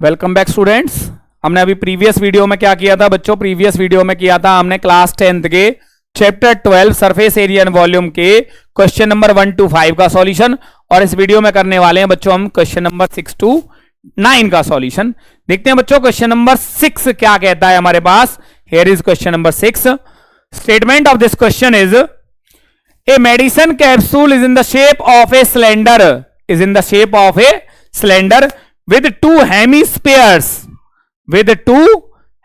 Welcome back students. हमने अभी previous video में क्या किया था बच्चों? प्रीवियस वीडियो में किया था हमने क्लास 10th के chapter 12 surface area and volume के क्वेश्चन नंबर 1 to 5 का सॉल्यूशन, और इस वीडियो में करने वाले हैं बच्चों हम क्वेश्चन नंबर 6 to 9 का सॉल्यूशन। देखते हैं बच्चों क्वेश्चन नंबर 6 क्या कहता है हमारे पास। Here is question number 6। Statement of this question is a medicine capsule is in the shape of a cylinder, is in the shape of a cylinder with two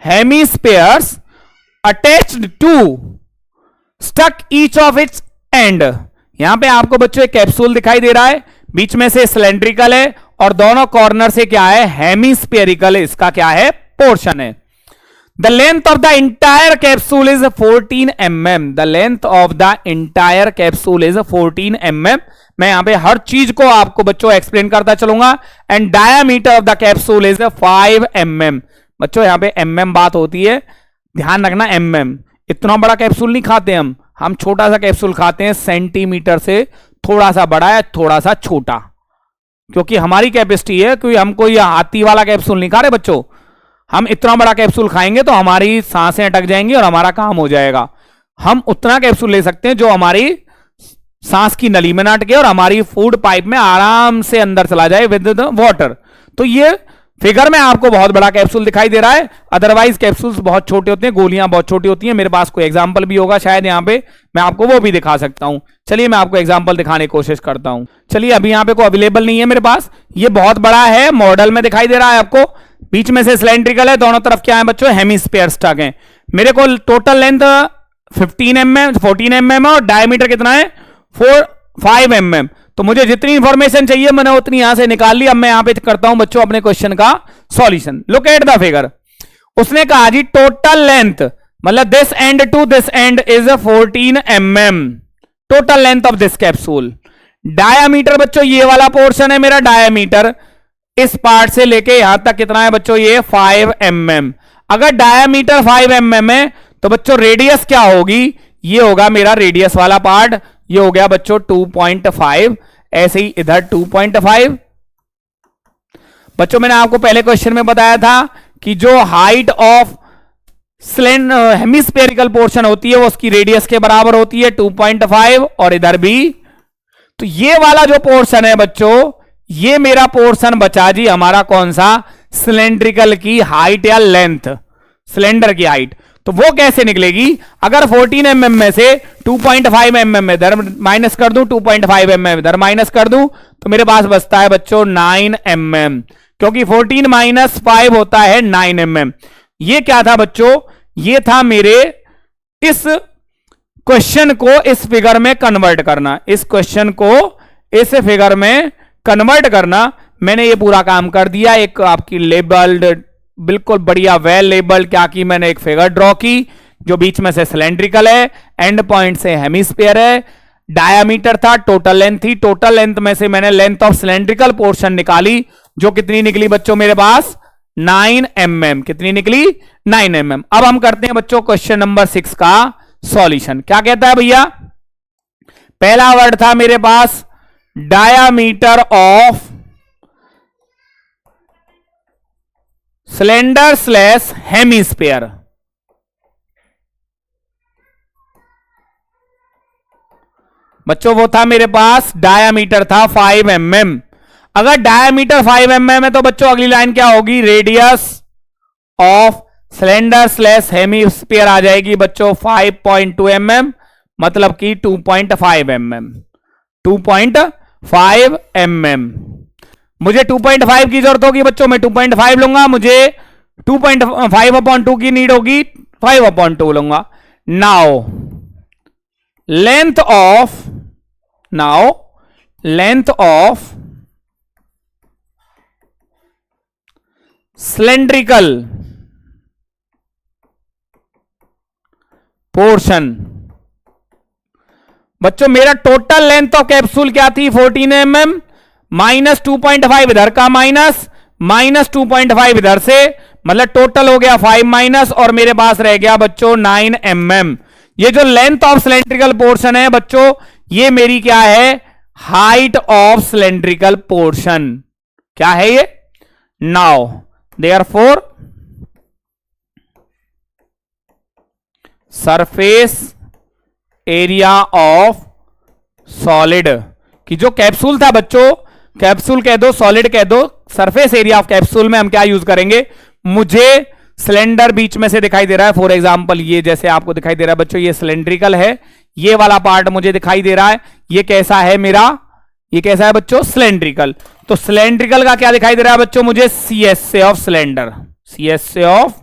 hemispheres attached to stuck each of its end। यहां पे आपको बच्चों एक capsule दिखाई दे रहा है, बीच में से सिलेंड्रिकल है और दोनों कॉर्नर से क्या है, हेमिस्फेरिकल, इसका क्या है, पोर्शन है। The length of the entire capsule is 14 mm। The length of the entire capsule is 14 mm। मैं यहां पे हर चीज को आपको बच्चों एक्सप्लेन करता चलूंगा। And diameter of the capsule is 5 mm। बच्चों यहां पे mm बात होती है, ध्यान रखना mm। इतना बड़ा कैप्सूल नहीं खाते हम छोटा सा कैप्सूल खाते हैं, सेंटीमीटर से थोड़ा सा बड़ा है, थोड़ा सा छोटा, क्योंकि हमारी कैपेसिटी है, क्योंकि हम कोई हाथी वाला कैप्सूल नहीं खा रहे बच्चों। हम इतना बड़ा कैप्सूल खाएंगे तो हमारी सांसें अटक जाएंगी और हमारा काम हो जाएगा। हम उतना कैप्सूल ले सकते हैं जो हमारी सांस की नली में ना अटके और हमारी फूड पाइप में आराम से अंदर चला जाए विद द वाटर। तो ये फिगर में आपको बहुत बड़ा कैप्सूल दिखाई दे रहा है, अदरवाइज कैप्सूल्स बहुत छोटे होते हैं, गोलियां बहुत छोटी होती हैं। मेरे पास कोई एग्जांपल भी होगा शायद यहाँ पे, मैं आपको वो भी दिखा सकता हूं। चलिए मैं आपको एग्जांपल दिखाने की कोशिश करता हूं। चलिए अभी यहाँ पे कोई अवेलेबल नहीं है मेरे पास, ये बहुत बड़ा है, मॉडल में दिखाई दे रहा है आपको, बीच में से सिलेंड्रिकल है, दोनों तरफ क्या है बच्चों, हेमिस्फीयर स्टक है। मेरे को टोटल लेंथ 14 mm और डायमीटर कितना है 5 mm। तो मुझे जितनी इंफॉर्मेशन चाहिए मैंने उतनी यहां से निकाल ली। अब मैं यहां पे करता हूं बच्चों अपने क्वेश्चन का solution. Look at the figure. उसने कहा जी टोटल लेंथ, मतलब this end to this end is 14 mm total length of this capsule. Diameter बच्चों ये वाला पोर्शन है मेरा, डायामीटर इस पार्ट से लेके यहां तक कितना है बच्चों, ये 5 mm। अगर डायामीटर 5 mm है तो बच्चों रेडियस क्या होगी, ये होगा मेरा रेडियस वाला पार्ट, ये हो गया बच्चों 2.5। ऐसे ही इधर 2.5। बच्चों मैंने आपको पहले क्वेश्चन में बताया था कि जो हाइट ऑफ हेमिस्फेरिकल पोर्शन होती है वो उसकी रेडियस के बराबर होती है 2.5, और इधर भी। तो ये वाला जो पोर्शन है बच्चों, ये मेरा पोर्शन बचा जी हमारा कौन सा, सिलेंड्रिकल की हाइट या लेंथ, सिलेंडर की हाइट। तो वो कैसे निकलेगी, अगर 14 mm में से 2.5 mm इधर माइनस कर दूं, 2.5 mm इधर माइनस कर दूं, तो मेरे पास बचता है बच्चों 9 mm, क्योंकि 14 माइनस 5 होता है 9 mm। ये क्या था बच्चों, ये था मेरे इस क्वेश्चन को इस फिगर में कन्वर्ट करना, इस क्वेश्चन को इस फिगर में कन्वर्ट करना। मैंने ये पूरा काम कर दिया, एक आपकी लेबल्ड, बिल्कुल बढ़िया वेल लेबल्ड क्या की, मैंने एक फिगर ड्रॉ की जो बीच में से सिलेंड्रिकल है, एंड पॉइंट से हेमिस्फीयर है, डायामीटर था, टोटल लेंथ थी, टोटल लेंथ में से मैंने लेंथ ऑफ सिलेंड्रिकल पोर्शन निकाली, जो कितनी निकली बच्चों मेरे पास 9 mm। कितनी निकली, 9 mm। अब हम करते हैं बच्चों क्वेश्चन नंबर 6 का सॉल्यूशन। क्या कहता है भैया, पहला वर्ड था मेरे पास diameter of cylinder slash hemisphere. बच्चों वो था मेरे पास डायामीटर था 5 mm। अगर डायामीटर 5 mm है तो बच्चों अगली लाइन क्या होगी, radius of cylinder slash hemisphere आ जाएगी बच्चों 5.2 mm, मतलब कि 2.5 mm। 2.5 mm। मुझे 2.5 की जरूरत होगी बच्चों, मैं 2.5 लूंगा, मुझे 2.5/2 की नीड होगी, 5/2 लूंगा। Now length of cylindrical portion. बच्चों मेरा टोटल लेंथ ऑफ कैप्सूल क्या थी 14 mm, माइनस 2.5 इधर का माइनस 2.5 इधर से, मतलब टोटल हो गया 5 माइनस, और मेरे पास रह गया बच्चों 9 mm। ये जो लेंथ ऑफ सिलेंड्रिकल पोर्शन है बच्चों, ये मेरी क्या है, हाइट ऑफ सिलेंड्रिकल पोर्शन। क्या है ये, now therefore surface area of solid, कि जो कैप्सूल था बच्चों, कैप्सूल कह दो, सॉलिड कह दो, सरफेस एरिया ऑफ कैप्सूल में हम क्या यूज करेंगे, मुझे सिलेंडर बीच में से दिखाई दे रहा है, फॉर एग्जांपल ये जैसे आपको दिखाई दे रहा है बच्चों, ये सिलेंड्रिकल है, ये वाला पार्ट मुझे दिखाई दे रहा है, ये कैसा है मेरा, ये कैसा है बच्चों, सिलेंड्रिकल। तो सिलेंड्रिकल का क्या दिखाई दे रहा है बच्चों मुझे, CSA of cylinder, CSA of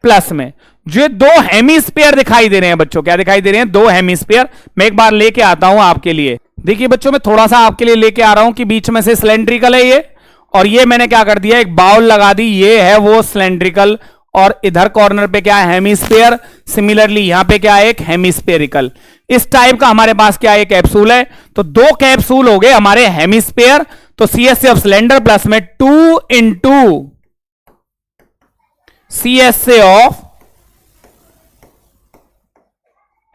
plus में जो दो हेमिस्फीयर दिखाई दे रहे हैं बच्चों, क्या दिखाई दे रहे हैं, दो हेमिस्फीयर। मैं एक बार लेके आता हूं आपके लिए, देखिए बच्चों मैं थोड़ा सा आपके लिए लेके आ रहा हूं कि बीच में से सिलेंड्रिकल है ये, और ये मैंने क्या कर दिया, एक बाउल लगा दी, ये है वो सिलेंड्रिकल, और इधर कॉर्नर पे क्या है, हेमिस्फीयर। सिमिलरली यहां पे क्या है, एक हेमिस्फेरिकल। इस टाइप का हमारे पास क्या है, कैप्सूल है। तो दो कैप्सूल हो गए हमारे हेमिस्फीयर, तो CSA ऑफ सिलेंडर प्लस में 2 इंटू CSA ऑफ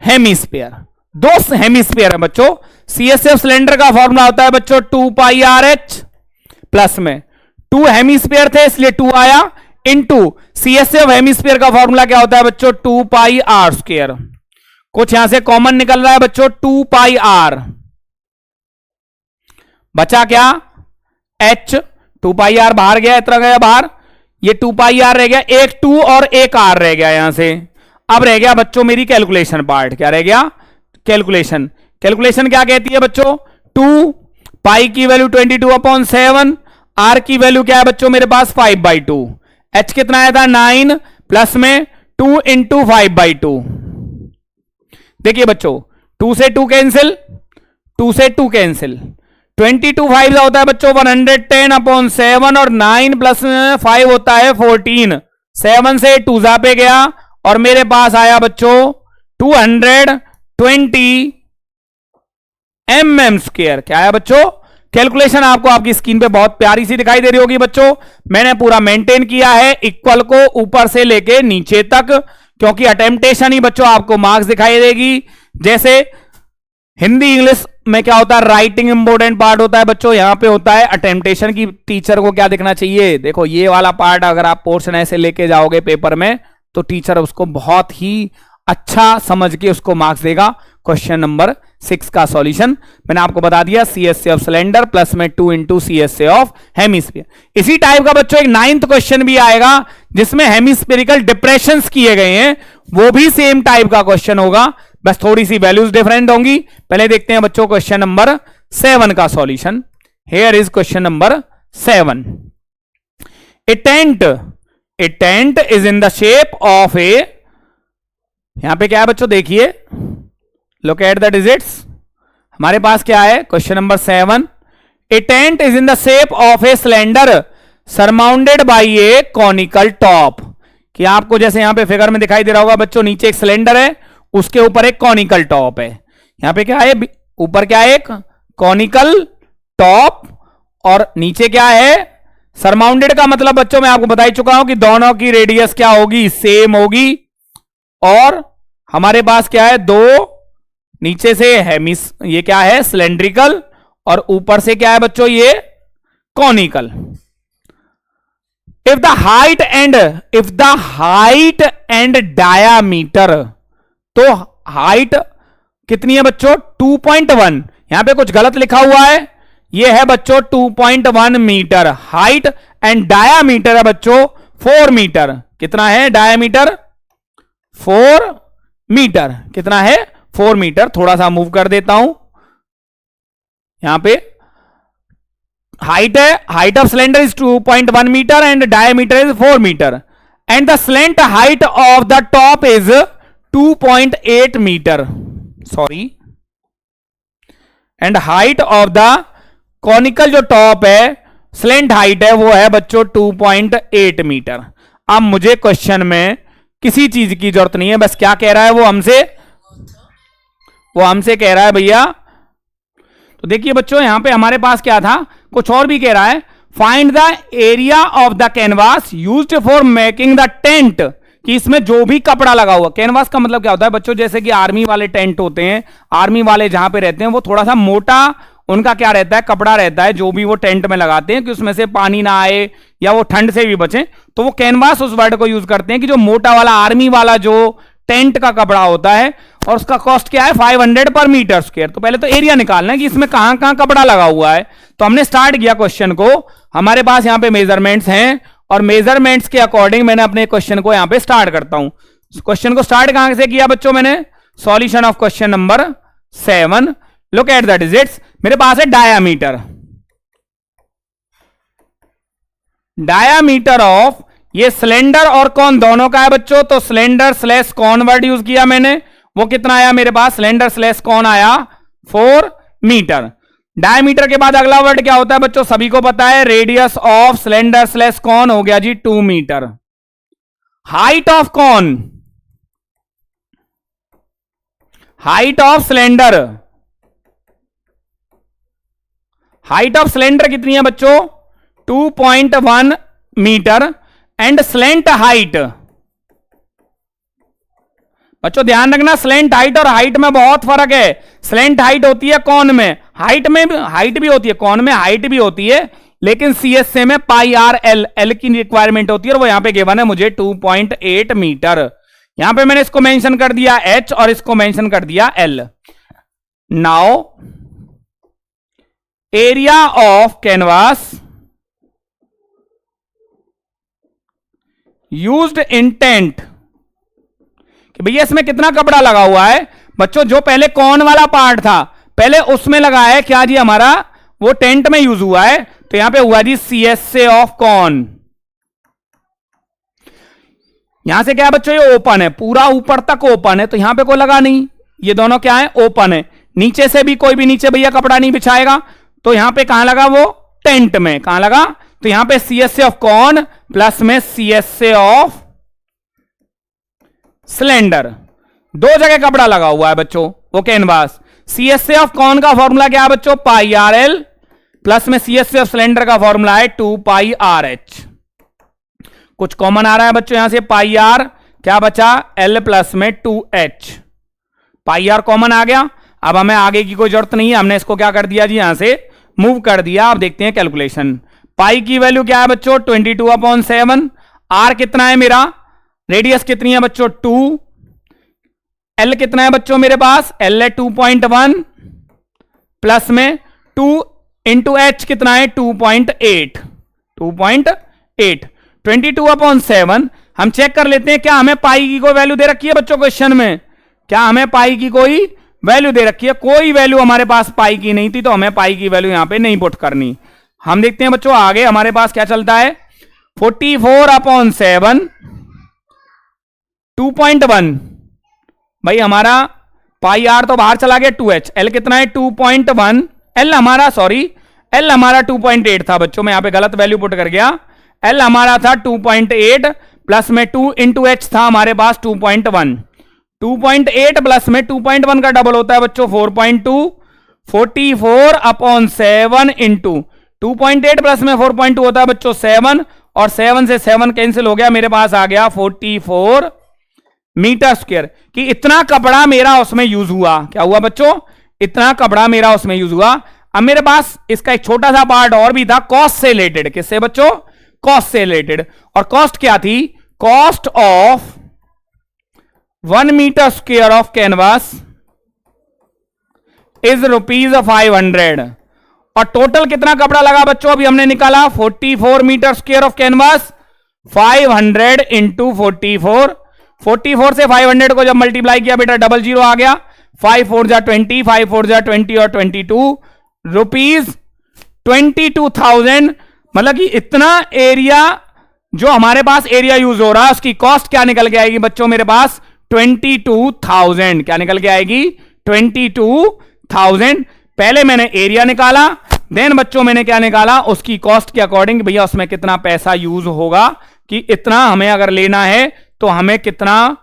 हेमिस्फीयर, दो हेमिस्फीयर है बच्चों। CSA ऑफ सिलेंडर का फॉर्मूला होता है बच्चों 2 पाई RH, प्लस में 2 हेमिस्फीयर थे इसलिए 2 आया, इनटू CSA ऑफ हेमिस्फीयर का फॉर्मूला क्या होता है बच्चों, 2 पाई R स्क्वायर। कुछ यहां से कॉमन निकल रहा है बच्चों, 2 पाई R, बचा क्या, H, 2 पाई R बाहर गया, इतना गया बाहर, ये 2 पाई R रह गया, एक 2 और एक R रह गया यहां से। अब रह गया बच्चों मेरी कैलकुलेशन पार्ट, क्या रह गया, कैलकुलेशन। कैलकुलेशन क्या कहती है बच्चों, 2 पाई की वैल्यू 22/7, R की वैल्यू क्या है बच्चों मेरे पास 5/2, H कितना आया था 9, प्लस में 2 इंटू 5/2। देखिए बच्चों 2 से 2 कैंसिल, 2 से 2 कैंसिल, 22 5 होता है बच्चों 110/7, और 9 प्लस 5 होता है 14, 7 से 2 जा पे गया, और मेरे पास आया बच्चों 220 mm स्क्वायर। क्या है बच्चों, कैलकुलेशन आपको आपकी स्क्रीन पे बहुत प्यारी सी दिखाई दे रही होगी बच्चों, मैंने पूरा मेंटेन किया है इक्वल को ऊपर से लेके नीचे तक, क्योंकि अटेम्पटेशन ही बच्चों आपको मार्क्स दिखाई देगी। जैसे हिंदी इंग्लिश में क्या होता है, राइटिंग इंपॉर्टेंट पार्ट होता है बच्चों, यहां पे होता है अटेम्पटेशन की टीचर को क्या दिखना चाहिए। देखो ये वाला पार्ट अगर आप पोर्शन ऐसे लेके जाओगे पेपर में, तो टीचर उसको बहुत ही अच्छा समझ के उसको मार्क्स देगा। क्वेश्चन नंबर 6 का सॉल्यूशन मैंने आपको बता दिया, CSA ऑफ सिलेंडर प्लस में 2 इंटू CSA ऑफ हेमिस्फीयर। इसी टाइप का बच्चों एक 9th क्वेश्चन भी आएगा जिसमें हेमिस्फेरिकल डिप्रेशंस किए गए हैं, वो भी सेम टाइप का क्वेश्चन होगा, बस थोड़ी सी वैल्यूज डिफरेंट होंगी। पहले देखते हैं बच्चों क्वेश्चन नंबर 7 का solution. Here is question number 7। A tent is in the shape of a, यहां पे क्या है बच्चों देखिए, लुक एट द डिजिट्स, हमारे पास क्या है question number 7। A tent is in the shape of a cylinder surmounted by A conical top. कि आपको जैसे यहां पे फिगर में दिखाई दे रहा होगा बच्चों, नीचे एक सिलेंडर है, उसके ऊपर एक कॉनिकल टॉप है। यहां पे क्या है, ऊपर क्या है, एक कॉनिकल टॉप, और नीचे क्या है, सरमाउंडेड का मतलब बच्चों मैं आपको बता ही चुका हूं कि दोनों की रेडियस क्या होगी, सेम होगी। और हमारे पास क्या है, दो नीचे से ये क्या है सिलेंड्रिकल, और ऊपर से क्या है बच्चों ये conical. If the height and diameter, तो हाइट कितनी है बच्चों 2.1, यहां पे कुछ गलत लिखा हुआ है, ये है बच्चों 2.1 मीटर हाइट, एंड डायामीटर है बच्चों 4 मीटर। कितना है डायामीटर, 4 मीटर। कितना है 4 मीटर। थोड़ा सा मूव कर देता हूं, यहां पे हाइट है, height of cylinder is 2.1 metre and diameter is 4 metre, and the slant height of the top is 2.8 metre, sorry, and height of the conical जो टॉप है, स्लेंट हाइट है वो है बच्चों 2.8 मीटर। अब मुझे क्वेश्चन में किसी चीज की जरूरत नहीं है, बस क्या कह रहा है वो हमसे कह रहा है भैया, तो देखिए बच्चों यहां पे हमारे पास क्या था, कुछ और भी कह रहा है, find the area of the canvas used for making the tent, कि इसमें जो भी कपड़ा लगा हुआ, कैनवास का मतलब क्या होता है बच्चों, जैसे कि आर्मी वाले टेंट होते हैं, आर्मी वाले जहां पे रहते हैं वो थोड़ा सा मोटा उनका क्या रहता है, कपड़ा रहता है जो भी वो टेंट में लगाते हैं कि उसमें से पानी ना आए या वो ठंड से भी बचे, तो वो कैनवास उस वर्ड को यूज करते हैं कि जो मोटा वाला आर्मी वाला जो टेंट का कपड़ा होता है, और उसका कॉस्ट क्या है 500 पर मीटर स्क्वायर। तो पहले तो एरिया निकालना है कि इसमें कहां कहां कपड़ा लगा हुआ है। तो हमने स्टार्ट किया क्वेश्चन को, हमारे पास यहां पे मेजरमेंट्स हैं और मेजरमेंट्स के अकॉर्डिंग मैंने अपने क्वेश्चन को यहां पे स्टार्ट करता हूं। क्वेश्चन को स्टार्ट कहां से किया बच्चों मैंने, solution of question number 7। Look at the digits. मेरे पास है डायामीटर, डायामीटर ऑफ, ये सिलेंडर और कॉन दोनों का है बच्चों, तो cylinder slash cone word use किया मैंने, वो कितना आया मेरे पास, सिलेंडर स्लैश कॉन आया 4 मीटर। डायमीटर के बाद अगला वर्ड क्या होता है बच्चों, सभी को पता है, radius of cylinder slash cone हो गया जी 2 metre. Height of cone, height of cylinder, height of cylinder कितनी है बच्चों 2.1 मीटर। एंड स्लेंट हाइट, बच्चों ध्यान रखना स्लेंट हाइट और हाइट में बहुत फर्क है। स्लेंट हाइट होती है कॉन में, हाइट में हाइट भी होती है, कॉन में हाइट भी होती है, लेकिन सीएसए में पाई आर एल, एल की रिक्वायरमेंट होती है, और वो यहां पे गिवन है मुझे 2.8 मीटर। यहां पे मैंने इसको मेंशन कर दिया एच और इसको मेंशन कर दिया L. Now area of canvas used in tent, कि भैया इसमें कितना कपड़ा लगा हुआ है बच्चों, जो पहले कॉन वाला पार्ट था पहले उसमें लगा है क्या जी हमारा, वो टेंट में यूज हुआ है, तो यहां पे हुआ जी सीएसए ऑफ कॉन। यहां से क्या है बच्चों, ये ओपन है, पूरा ऊपर तक ओपन है, तो यहां पे कोई लगा नहीं, ये दोनों क्या है ओपन है। नीचे से भी कोई भी नीचे भैया कपड़ा नहीं बिछाएगा, तो यहां पे कहां लगा वो टेंट में, कहां लगा, तो यहां पे सीएसए ऑफ कॉन प्लस में सीएसए ऑफ सिलेंडर, दो जगह कपड़ा लगा हुआ है बच्चों वो कैनवास। सीएसए ऑफ कॉन का फॉर्मूला क्या है बच्चों, पाई आर एल, प्लस में सीएसए ऑफ सिलेंडर का फॉर्मूला है 2 पाई आर एच। कुछ कॉमन आ रहा है बच्चों यहां से, पाई आर क्या बचा, एल प्लस में 2H, पाई आर कॉमन आ गया। अब हमें आगे की कोई जरूरत नहीं है, हमने इसको क्या कर दिया जी यहां से मूव कर दिया। अब देखते हैं कैलकुलेशन। पाई की वैल्यू क्या है बच्चों 22/7, आर कितना है मेरा, रेडियस कितनी है बच्चों 2, एल कितना है बच्चों मेरे पास, एल है 2.1 प्लस में 2 इंटू एच कितना है 2.8, 22/7। हम चेक कर लेते हैं क्या हमें पाई की कोई वैल्यू दे रखी है बच्चों क्वेश्चन में, क्या हमें पाई की कोई वैल्यू दे रखी है, कोई वैल्यू हमारे पास पाई की नहीं थी, तो हमें पाई की वैल्यू यहां पे नहीं पुट करनी। हम देखते हैं बच्चों आगे हमारे पास क्या चलता है, 44/7 2.1, भाई हमारा पाई आर तो बाहर चला गया 2H, एल कितना है 2.1, एल हमारा सॉरी एल हमारा 2.8 था बच्चों, मैं यहां पे गलत वैल्यू पुट कर गया, एल हमारा था 2.8 प्लस में 2 इंटू एच था हमारे पास 2.1, 2.8 प्लस में 2.1 का डबल होता है बच्चों 4.2, 44/7 इंटू 2.8 प्लस में 4.2 होता है बच्चों 7, और 7 से 7 कैंसिल हो गया, मेरे पास आ गया 44 मीटर स्क्वायर। कि इतना कपड़ा मेरा उसमें यूज हुआ, क्या हुआ बच्चों, इतना कपड़ा मेरा उसमें यूज हुआ। अब मेरे पास इसका एक छोटा सा पार्ट और भी था, कॉस्ट से रिलेटेड, किससे बच्चों, कॉस्ट से रिलेटेड। और कॉस्ट क्या थी, cost of 1 metre square of canvas is ₹500। और टोटल कितना कपड़ा लगा बच्चों, अभी हमने निकाला 44 metre square of canvas, 500 into 44 से 500 को जब मल्टीप्लाई किया बेटा 00 आ गया, 5 4 जा 20, 5 4 जा 20 और 22 ₹22,000। मतलब कि इतना एरिया जो हमारे पास एरिया यूज हो रहा है उसकी कॉस्ट क्या निकल के आएगी बच्चों मेरे पास 22,000। क्या निकल के आएगी 22,000। पहले मैंने एरिया निकाला, देन बच्चों मैंने क्या निकाला उसकी कॉस्ट के अकॉर्डिंग, भैया उसमें कितना पैसा यूज होगा, कि इतना हमें अगर लेना है तो हमें कितना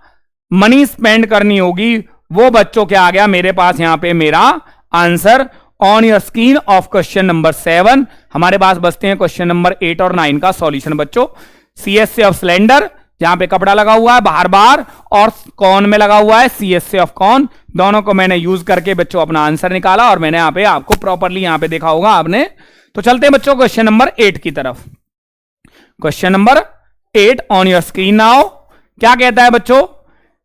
मनी स्पेंड करनी होगी, वो बच्चों क्या आ गया मेरे पास यहां पे मेरा answer on your screen of question number 7। हमारे पास बचते हैं क्वेश्चन नंबर 8 और 9 का सॉल्यूशन बच्चों। सीएसए ऑफ सिलेंडर, जहां पे कपड़ा लगा हुआ है बाहर बाहर और कॉन में लगा हुआ है CSA ऑफ कॉन, दोनों को मैंने यूज करके बच्चों अपना आंसर निकाला और मैंने यहां पे आपको प्रॉपरली यहां पे देखा होगा आपने। तो चलते हैं बच्चों क्वेश्चन नंबर 8 की तरफ। Question number 8 on your screen now. क्या कहता है बच्चों?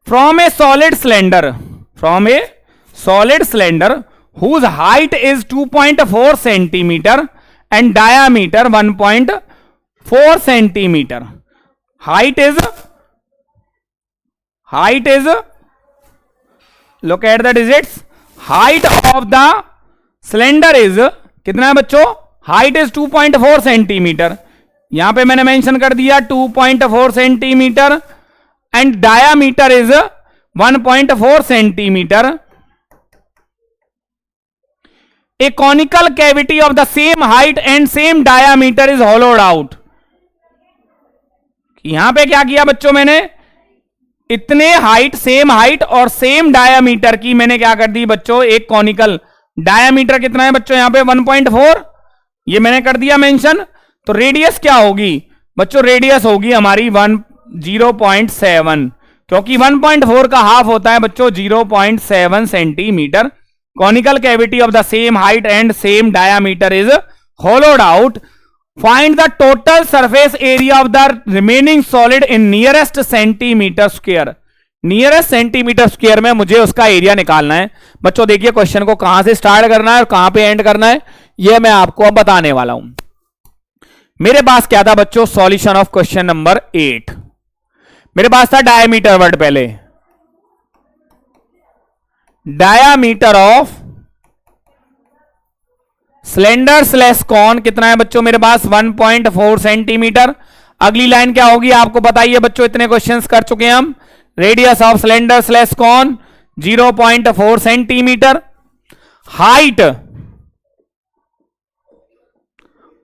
From A solid cylinder whose height is 2.4 centimeter and diameter 1.4 centimeter. Height is look at the digits. Height of the cylinder is कितना है बच्चों? Height is 2.4 centimeter. यहां पे मैंने मेंशन कर दिया 2.4 centimetre and diameter is 1.4 centimetre. A conical cavity of the same height and same diameter is hollowed out. यहां पे क्या किया बच्चों? मैंने इतने हाइट, सेम हाइट और सेम डायामीटर की मैंने क्या कर दी बच्चों? एक कॉनिकल डायामीटर कितना है बच्चों? यहां पे 1.4, ये मैंने कर दिया मेंशन। तो रेडियस क्या होगी बच्चों? रेडियस होगी हमारी 0.7, क्योंकि 1.4 का हाफ होता है बच्चों 0.7 centimetre. Conical cavity of the same height and same diameter is hollowed out. Find the total surface area of the remaining solid in nearest centimeter square. Nearest centimeter square में मुझे उसका एरिया निकालना है बच्चों। देखिए क्वेश्चन को कहां से स्टार्ट करना है और कहां पे एंड करना है यह मैं आपको अब बताने वाला हूं। मेरे पास क्या था बच्चों? Solution of question number 8। मेरे पास था डायमीटर वर्ड, पहले diameter of cylinder slash cone कितना है बच्चों? मेरे पास 1.4 सेंटीमीटर। अगली लाइन क्या होगी आपको बताइए बच्चों, इतने क्वेश्चंस कर चुके हैं हम। Radius of cylinder slash cone 0.4 centimetre. Height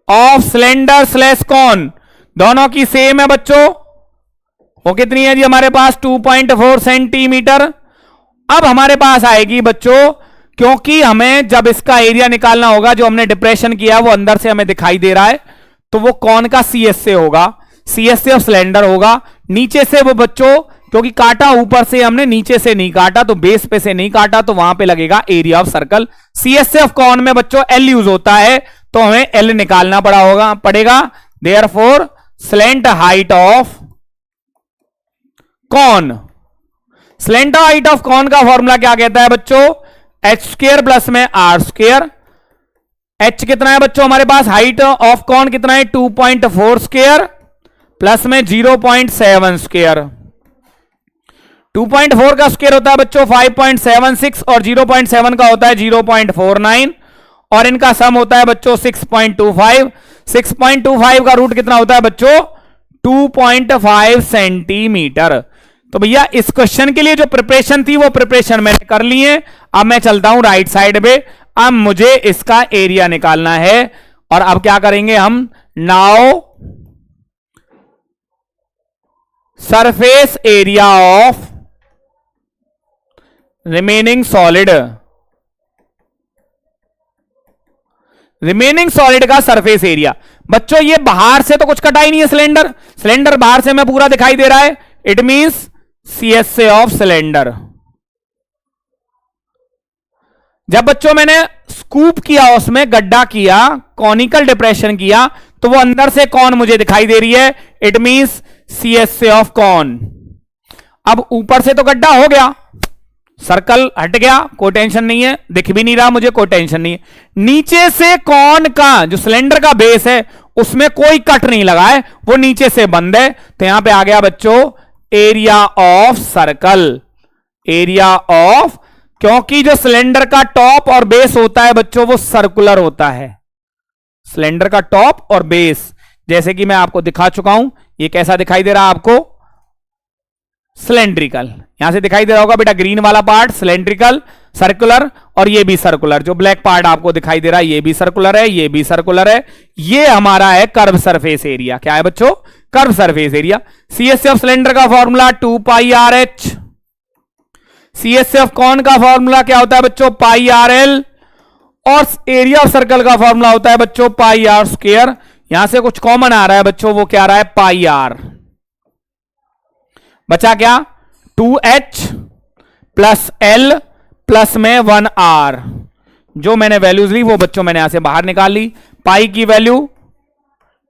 of cylinder slash cone दोनों की सेम है बच्चों, वो कितनी है जी हमारे पास? 2.4 सेंटीमीटर। अब हमारे पास आएगी बच्चों, क्योंकि हमें जब इसका एरिया निकालना होगा, जो हमने डिप्रेशन किया वो अंदर से हमें दिखाई दे रहा है, तो वो कौन का CSA होगा? CSA ऑफ सिलेंडर होगा। नीचे से वो बच्चों, क्योंकि काटा ऊपर से हमने, नीचे से नहीं काटा, तो बेस पे से नहीं काटा, तो वहां पे लगेगा area of circle. CSA of cone में बच्चों L यूज होता है, तो हमें L निकालना पड़ेगा। Therefore slant height of cone, slant height of cone का फॉर्मूला क्या कहता है बच्चों? h स्क्वायर प्लस में r स्क्वायर। h कितना है बच्चों हमारे पास? हाइट ऑफ कॉन कितना है? 2.4 स्क्वायर प्लस में 0.7 स्क्वायर। 2.4 का स्क्वायर होता है बच्चों 5.76 और 0.7 का होता है 0.49 और इनका सम होता है बच्चों 6.25। 6.25 का रूट कितना होता है बच्चों? 2.5 सेंटीमीटर। तो भैया इस क्वेश्चन के लिए जो प्रिपरेशन थी वो प्रिपरेशन मैंने कर ली है। अब मैं चलता हूं राइट साइड पे। अब मुझे इसका एरिया निकालना है और अब क्या करेंगे हम? Now surface area of remaining solid, remaining solid का सरफेस एरिया। बच्चों ये बाहर से तो कुछ कटा ही नहीं है, सिलेंडर बाहर से मैं पूरा दिखाई दे रहा है। It means CSA of cylinder. जब बच्चों मैंने स्कूप किया, उसमें गड्ढा किया, कॉनिकल डिप्रेशन किया, तो वो अंदर से कॉन मुझे दिखाई दे रही है। It means CSA of cone. अब ऊपर से तो गड्ढा हो गया, सर्कल हट गया, कोई टेंशन नहीं है, दिख भी नहीं रहा मुझे, कोई टेंशन नहीं है। नीचे से कॉन का जो सिलेंडर का बेस है उसमें कोई कट नहीं लगा है, वो नीचे से बंद है। तो यहां पे आ गया बच्चों area of circle. Area of, क्योंकि जो सिलेंडर का टॉप और बेस होता है बच्चों वो सर्कुलर होता है। सिलेंडर का टॉप और बेस जैसे कि मैं आपको दिखा चुका हूं। ये कैसा दिखाई दे रहा है आपको? सिलेंड्रिकल। यहां से दिखाई दे रहा होगा बेटा, ग्रीन वाला पार्ट सिलेंड्रिकल, सर्कुलर, और ये भी सर्कुलर। जो ब्लैक पार्ट आपको दिखाई दे रहा है ये भी सर्कुलर है, ये भी सर्कुलर है। ये हमारा है कर्व सरफेस एरिया। क्या है बच्चों? Curve surface area. CSA of cylinder का formula 2πRH। CSA of cone का फॉर्मूला क्या होता है बच्चों? πRL। और एरिया ऑफ सर्कल का फॉर्मूला होता है बच्चों πr स्क्वायर। यहां से कुछ कॉमन आ रहा है बच्चों, वो क्या आ रहा है? πr। बचा क्या, 2h प्लस एल प्लस में 1r। जो मैंने वैल्यूज ली वो बच्चों मैंने यहां से बाहर निकाल ली। पाई की वैल्यू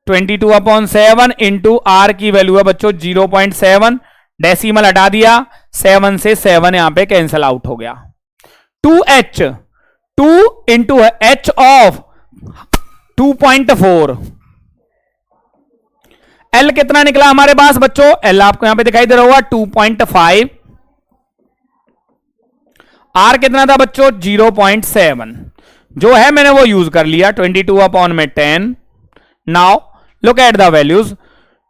22/7 इंटू आर की वैल्यू है बच्चों 0.7, डेसिमल हटा दिया, 7 से 7 यहां पे कैंसिल आउट हो गया। 2h 2 into h of 2.4, L कितना निकला हमारे पास बच्चों, एल आपको यहां पे दिखाई दे रहा होगा 2.5, आर कितना था बच्चों 0.7, जो है मैंने वो यूज कर लिया 22/10। Now look at the values,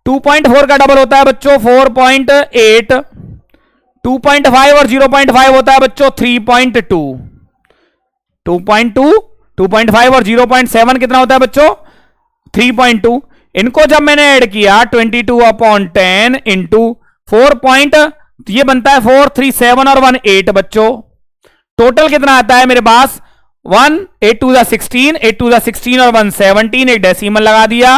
2.4 का डबल होता है बच्चों 4.8, 2.5 और 0.5 होता है बच्चों 3.2, 2.2, 2.5 और 0.7 कितना होता है बच्चों 3.2। इनको जब मैंने ऐड किया 22/10 इंटू 4 ये बनता है 4, 3, 7 और 1 8 बच्चों। टोटल कितना आता है मेरे पास 1, 8 2 16, 8 2 16 और 1 17, एक डेसिमल लगा दिया,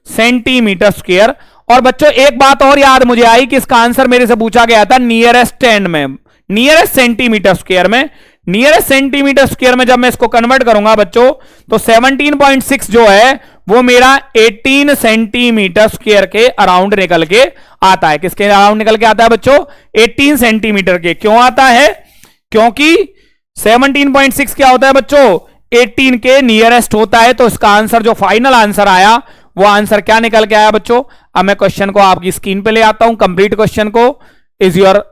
सेंटीमीटर स्क्वायर। और बच्चों एक बात और याद मुझे आई कि इसका आंसर मेरे से पूछा गया था नियरेस्ट 10 में, नियरेस्ट सेंटीमीटर स्क्वायर में। नियरेस्ट सेंटीमीटर स्क्वायर में जब मैं इसको कन्वर्ट करूंगा बच्चों तो 17.6 जो है वो मेरा 18 सेंटीमीटर स्क्वायर के अराउंड निकल के आता है। किसके अराउंड निकल के आता है बच्चों 18 सेंटीमीटर के। क्यों आता है, क्योंकि 17.6 क्या होता है बच्चों 18 के नियरेस्ट होता है। तो इसका आंसर जो फाइनल आंसर आया वो आंसर क्या निकल के आया बच्चों। अब मैं क्वेश्चन को आपकी स्क्रीन पे ले आता हूं, कंप्लीट क्वेश्चन को is your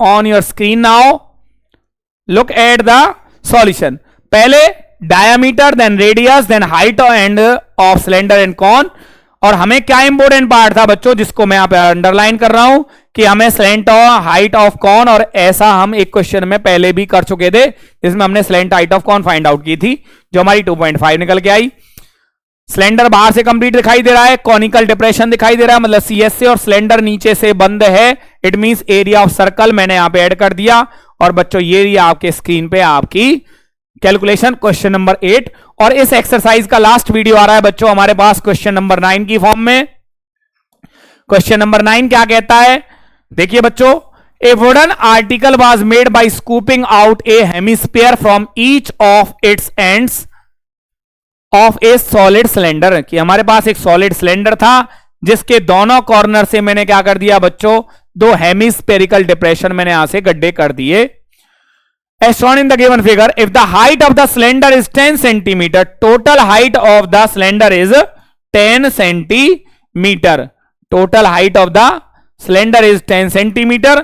on your screen now. Look at the solution. पहले diameter, then radius, then height and of cylinder and cone. और हमें क्या इंपॉर्टेंट पार्ट था बच्चों जिसको मैं यहां पे अंडरलाइन कर रहा हूं कि हमें स्लेंट हाइट ऑफ कॉन, और ऐसा हम एक क्वेश्चन में पहले भी कर चुके थे जिसमें हमने slant height of cone find out की थी जो हमारी 2.5 निकल के आई। सिलेंडर बाहर से कंप्लीट दिखाई दे रहा है, कॉनिकल डिप्रेशन दिखाई दे रहा है, मतलब सीएस से, और सिलेंडर नीचे से बंद है, it means area of circle मैंने यहां पे ऐड कर दिया। और बच्चों ये आपके स्क्रीन पे आपकी कैलकुलेशन क्वेश्चन नंबर 8। और इस एक्सरसाइज का लास्ट वीडियो आ रहा है बच्चों हमारे पास क्वेश्चन नंबर 9 की फॉर्म में। क्वेश्चन नंबर 9 क्या कहता है, देखिए बच्चों, ए wooden article was made by scooping out A hemisphere from each of its ends of A solid cylinder. कि हमारे पास एक सॉलिड सिलेंडर था जिसके दोनों कॉर्नर से मैंने क्या कर दिया बच्चों, दो हेमिस्फेरिकल डिप्रेशन मैंने यहां से गड्ढे कर दिए। As shown in the given figure, if the height of the cylinder is 10 centimeter, total height of the cylinder is 10 centimeter. Total height of the cylinder is 10 centimeter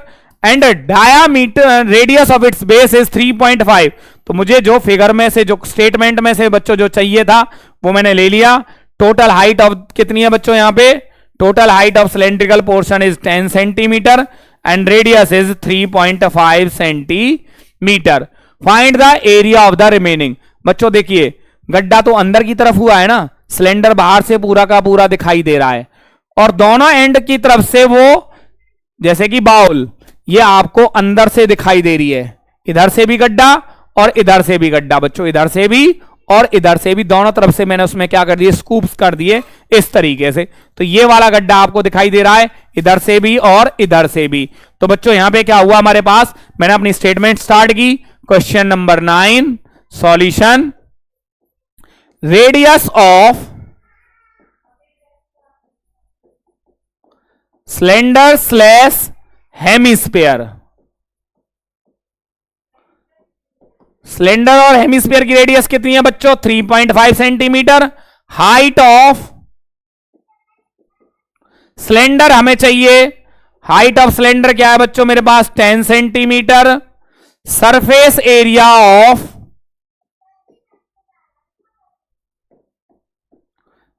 and diameter radius of its base is 3.5. तो मुझे जो figure में से, जो statement में से बच्चों जो चाहिए था वो मैंने ले लिया। टोटल हाइट ऑफ कितनी है बच्चों यहां पे, total height of cylindrical portion is 10 centimetre and radius is 3.5 centimetre. Find the area of the remaining. बच्चों देखिए गड्ढा तो अंदर की तरफ हुआ है ना, सिलेंडर बाहर से पूरा का पूरा दिखाई दे रहा है, और दोनों एंड की तरफ से वो जैसे कि बाउल ये आपको अंदर से दिखाई दे रही है। इधर से भी गड्ढा और इधर से भी गड्ढा बच्चों, इधर से भी और इधर से भी, दोनों तरफ से मैंने उसमें क्या कर दिए, स्कूप्स कर दिए इस तरीके से। तो ये वाला गड्ढा आपको दिखाई दे रहा है इधर से भी और इधर से भी। तो बच्चों यहां पे क्या हुआ हमारे पास, मैंने अपनी स्टेटमेंट स्टार्ट की। Question number 9 solution, radius of cylinder slash hemisphere. Cylinder और हेमिस्फीयर की रेडियस कितनी है बच्चों, 3.5 सेंटीमीटर। हाइट ऑफ सिलेंडर हमें चाहिए, हाइट ऑफ सिलेंडर क्या है बच्चों मेरे पास 10 centimetre. Surface area of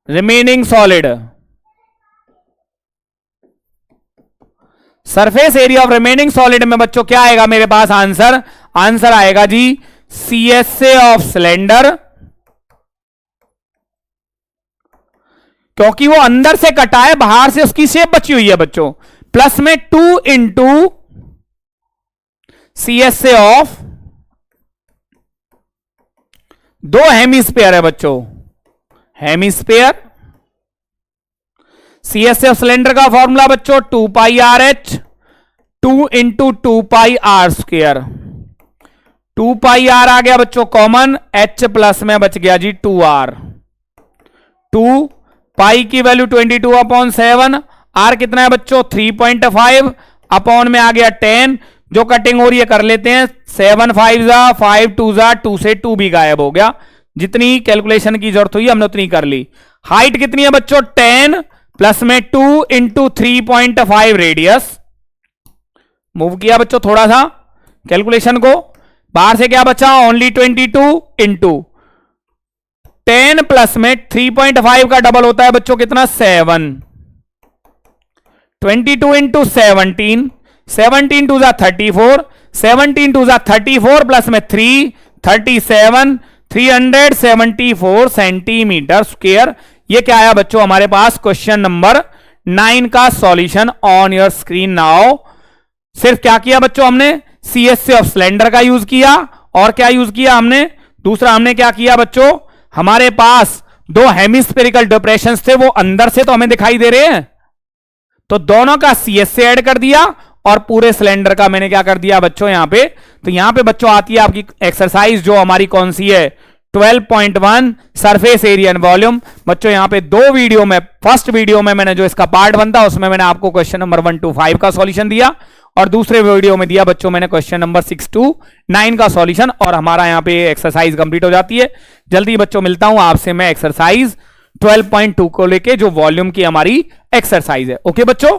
remaining solid, surface area of remaining solid में बच्चों क्या आएगा मेरे पास आंसर, आंसर आएगा जी CSA ऑफ सिलेंडर, क्योंकि वो अंदर से कटा है, बाहर से उसकी शेप बची हुई है बच्चों, प्लस में 2 इंटू CSA ऑफ दो हेमिस्फीयर है बच्चों, हेमिस्फीयर। CSA ऑफ सिलेंडर का फॉर्मूला बच्चों 2 पाई RH 2 इंटू 2πr²। 2πr आ गया बच्चों कॉमन, h प्लस में बच गया जी 2r। 2 पाई की वैल्यू 22/7, r कितना है बच्चों 3.5, अपॉन में आ गया 10, जो कटिंग हो रही है कर लेते हैं, 7 5 जा 5 2 जा 2 से 2 भी गायब हो गया। जितनी कैलकुलेशन की जरूरत हुई हमने उतनी कर ली। हाइट कितनी है बच्चों 10 प्लस में 2 इंटू 3.5 रेडियस। मूव किया बच्चों थोड़ा सा कैलकुलेशन को, बाहर से क्या बचा ओनली 22 इंटू 10 प्लस में 3.5 का डबल होता है बच्चों कितना 7, 22 इंटू 17, 17 टू जा 34, 17 टू जा 34 प्लस में 3 37, 374 सेंटीमीटर स्क्वायर। ये क्या आया बच्चों हमारे पास क्वेश्चन नंबर 9 का solution on your screen now. सिर्फ क्या किया बच्चों हमने CSA ऑफ सिलेंडर का यूज किया, और क्या यूज किया हमने, दूसरा हमने क्या किया बच्चों, हमारे पास दो हेमिस्फेरिकल डिप्रेशंस थे वो अंदर से तो हमें दिखाई दे रहे हैं, तो दोनों का CSA ऐड कर दिया और पूरे सिलेंडर का मैंने क्या कर दिया बच्चों यहां पे। तो यहां पे बच्चों आती है आपकी एक्सरसाइज जो हमारी कौन सी है 12.1 सरफेस एरिया एंड वॉल्यूम। बच्चों यहां पे दो वीडियो में, फर्स्ट वीडियो में मैंने जो इसका पार्ट 1 था उसमें मैंने आपको क्वेश्चन नंबर 1 to 5 का सॉल्यूशन दिया, और दूसरे वीडियो में दिया बच्चों मैंने क्वेश्चन नंबर 6 to 9 का सॉल्यूशन, और हमारा यहां पे एक्सरसाइज कंप्लीट हो जाती है। जल्दी बच्चों मिलता हूं आपसे मैं एक्सरसाइज 12.2 को लेके जो वॉल्यूम की हमारी एक्सरसाइज है। ओके बच्चों।